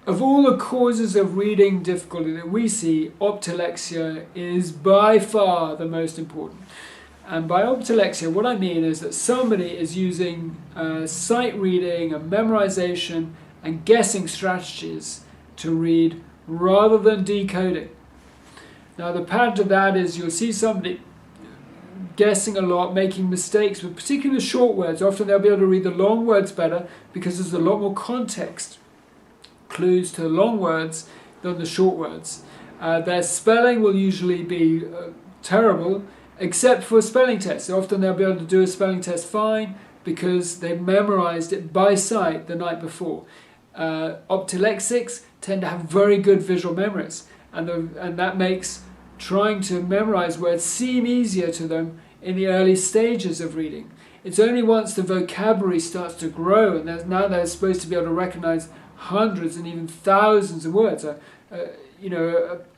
Of all the causes of reading difficulty that we see, Optilexia is by far the most important. And by Optilexia, what I mean is that somebody is using sight reading and memorization and guessing strategies to read rather than decoding. Now the pattern to that is you'll see somebody guessing a lot, making mistakes with particularly short words. Often they'll be able to read the long words better because there's a lot more context clues to the long words than the short words. Their spelling will usually be terrible, except for spelling tests. Often they'll be able to do a spelling test fine because they've memorized it by sight the night before. Optilexics tend to have very good visual memories, and that makes trying to memorize words seem easier to them in the early stages of reading. It's only once the vocabulary starts to grow and now they're supposed to be able to recognize hundreds and even thousands of words. An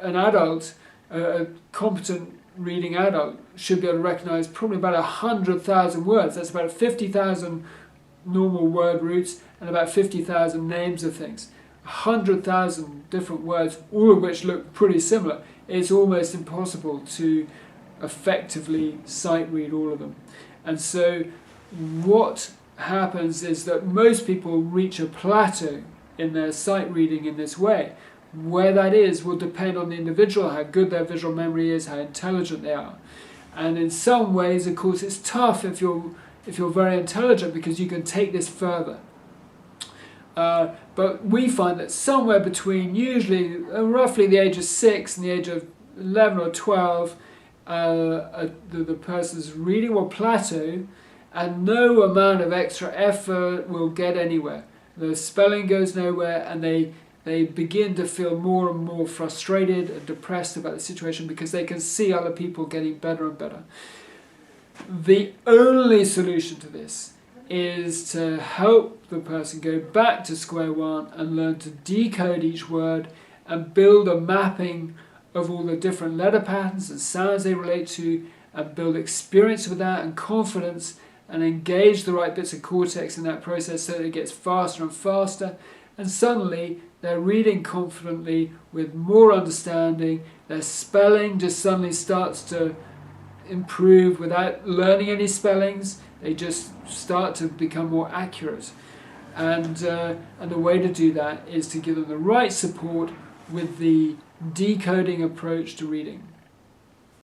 adult, a competent reading adult, should be able to recognize probably about 100,000 words. That's about 50,000 normal word roots and about 50,000 names of things. 100,000 different words, all of which look pretty similar. It's almost impossible to effectively sight read all of them. And so what happens is that most people reach a plateau in their sight reading in this way. Where that is will depend on the individual, how good their visual memory is, how intelligent they are. And in some ways, of course, it's tough if you're very intelligent because you can take this further. But we find that somewhere between usually roughly the age of 6 and the age of 11 or 12, the person's reading will plateau and no amount of extra effort will get anywhere. The spelling goes nowhere and they begin to feel more and more frustrated and depressed about the situation because they can see other people getting better and better. The only solution to this is to help the person go back to square one and learn to decode each word and build a mapping of all the different letter patterns and sounds they relate to, and build experience with that and confidence and engage the right bits of cortex in that process so that it gets faster and faster, and suddenly they're reading confidently with more understanding. Their spelling just suddenly starts to improve without learning any spellings. They just start to become more accurate. And the way to do that is to give them the right support with the decoding approach to reading.